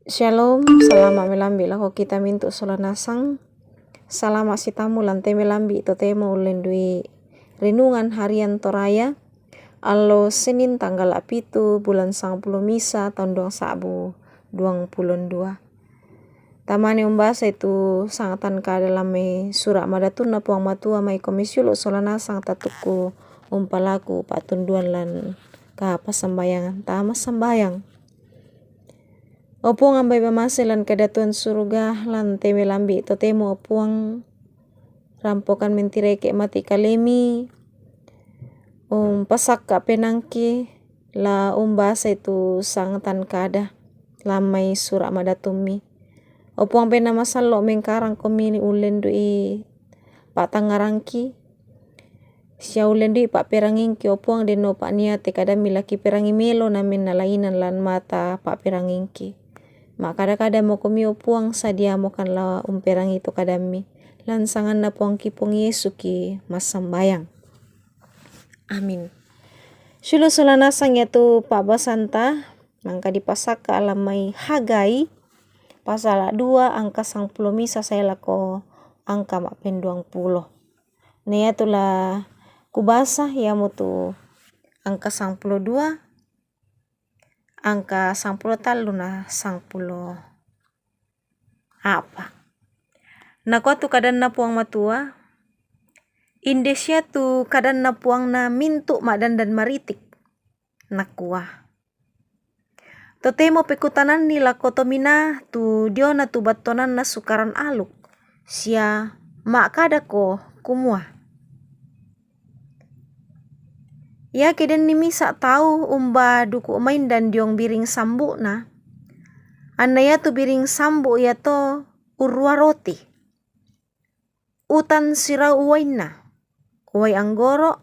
Shalom, salama melambi lako kita mintu solanasang. Salama sitamu lante melambi totemo ulendui renungan harian Toraya. Allo Senin tanggal apitu bulan 10 misa tahun 2022. Tamane umbasa itu sangatan ka dalam surah madatun na puang matua mai komisyulo solanasang tatuku umpalaku patunduan lan ka pasambayangan tama sambayang. Opuang ambai pamasilan kedatuan surga lan teme lambi totemo opuang rampokan mentireke mati kalemi pasak ka penangki la umbasa itu sangatan kada lamai surah madatumi opuang pena masalo mengkarang komini ulen dui patangarangki sia ulen dui pak perangingki opuang deno pak niate kada milaki perangi melo namin nalainan lan mata pak perangingki. Mak kada-kada mo kumio puang sadia mo kan la umperang itu kadami lansangan na puang kipong Yesu ki masambayang. Amin. Syulo solanasang yaitu Pak Basanta mangka dipasak ke alamai Hagai pasal 2 angka 10 misa saya lako angka mak penduang pulo. Nia tula kubasa ya mutu angka 12 angka 10 taluna 10 apa na tu kadan na puang matua Indonesia tu kadan na puang na mintu madan dan maritik na kuah totemo pekutanan ni la kotomina tu diona tu batonan na sukaran aluk sia mak kada ko kumua ya keden ni misa tahu umba duku main dan diong biring sambu na anaya tu biring sambu ya to urua roti utan sirau uwaina uwai anggoro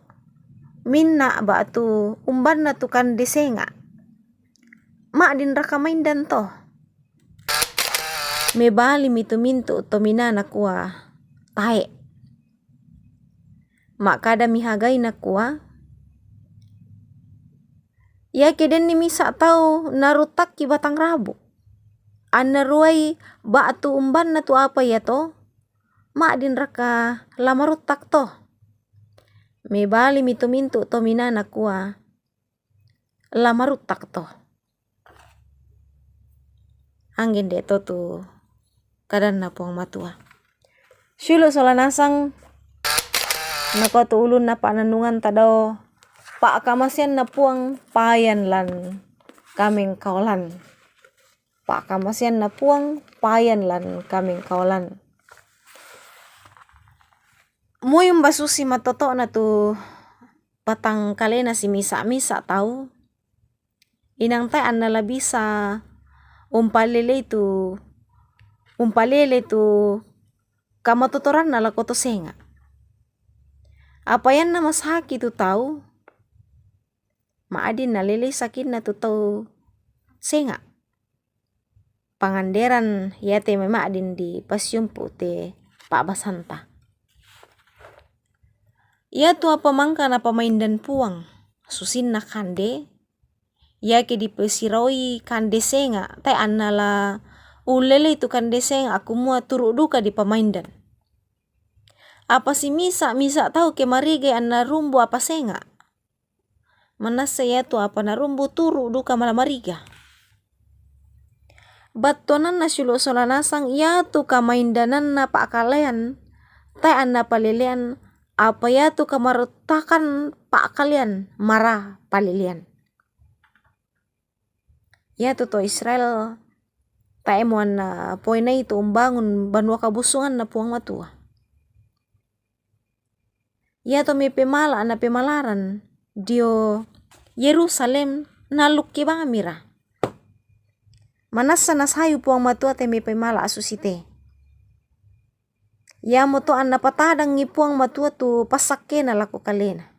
minna ba tu umban na tu kan desenga mak din raka main dan to mebali mitu mintu to minana kuah tae mak kada mihagai na kuah ya keden ni misa tau narutak ki batang rabu anna ruai batu umban na tu apa ya to mak din raka lamarutak to mebali mitu mintu to minana kuah lamarutak to angin de to tu kadan na puang matua syulo solanasang na tu ulun na pananungan tadao pak kamasian na puang payan lan kameng kaulan pak kamasian na puang payan lan kameng kaulan muyum basusi matoto na tu patang kalena si misa tahu inang tay anna la bisa umpalele tu kamatotoran na la koto senga apa yan na masaki tu tahu maadin na lele sakin na tu tau senga panganderan ya te mema adin di pasyumpu te Pak Basanta ya tu apa mangka na pamain dan puang susin na kande ya ke di pesiroi kande senga tai annala ulele itu kande senga aku mua turuk duka di pamain dan apa si misa tahu ke marige anna rumbu apa senga mana saya tu apa na rumbu turu duka malam mariga batonan na syulo solanasang ya tu kamaindanan na pak kalian tai anna palelean apa ya tu kamarutakan pak kalian marah palelean ya tu to Israel tai muan na poina itu umbangun banua kabusungan na puang matua ya to me pemala na pemalaran dio Yerusalem naluk ki bangamira manasa nasayu puang matua te me pemala asusite ya moto anna patadang ngi puang matua tu pasakke na lako kalena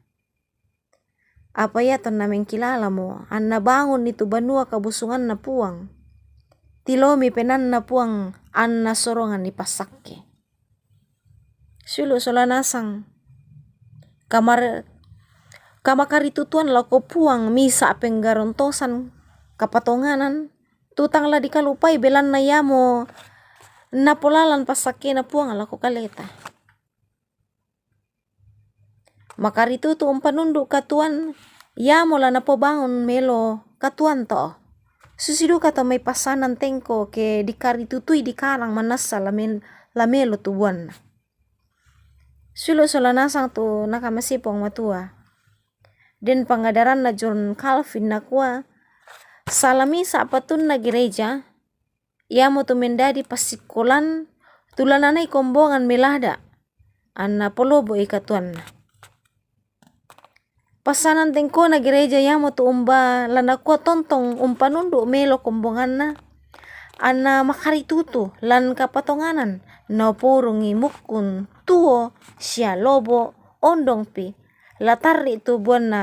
apa ya to na mengkilala mo anna bangun itu banua kabusungan na puang tilomi penan na puang anna sorongan ni pasakke syulu solanasang kamakari tutuan lako puang misa penggarontosan kapatonganan tutang la dikalupai belan na yamo napolalan pasake na puang ala ko kaleta. Makari tu umpanundu katuan yamo la napo bangun melo katuan to. Susidu kata may pasanan tengko ke dikari tutui dikarang manasa lamelo tu buan. Sulo solanasang tu nakamasipong matua. Den pangadaran na John Calvin na kuah salami sapatun na gereja yamo tu mendadi pasikolan tulananay kombongan melada anna polobo ikatuan. Pasanan tengko na gereja yamo tu umba lana kuah tontong umpanundu melo kombongan na anna makari tutu lan kapatonganan no purungi mukun tuo sia lobo ondong pi latari tu buan na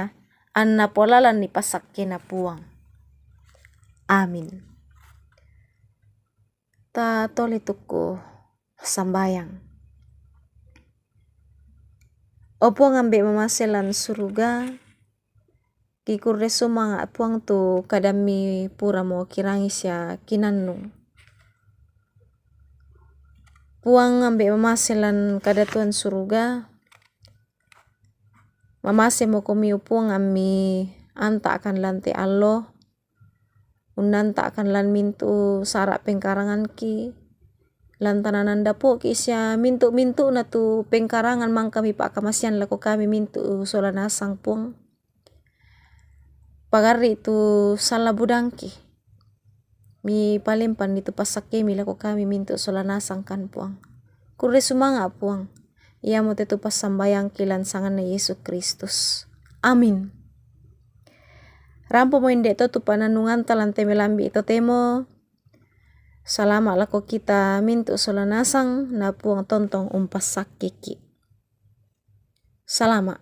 anna polalan ni pasake na puang. Amin. Ta tole tuku sambayang. Opo ngambe mamaselan suruga kikurde sumanga puang tu kadami pura mo kirangi sia kinanung. Puang ngambe mamaselan kadatuan suruga mamase mo komi puang ami anta akan lante Allah unanta akan lan mintu sarak pengkarangan ki lantananan dapo ki isya mintu na tu pengkarangan mang kami pak kamasian lako kami mintu solanasang puang pagari tu salah budangki mi palempan itu pasake mi lako kami mintu solanasang kan puang kurde sumanga puang ia mo tetu pasambayang kilan sangan na Yesus Kristus. Amin. Rampo mo inde to tu pananungan talan temelambi ito temo salama lako kita mintu solanasang na puang tontong umpas sakiki. Salama.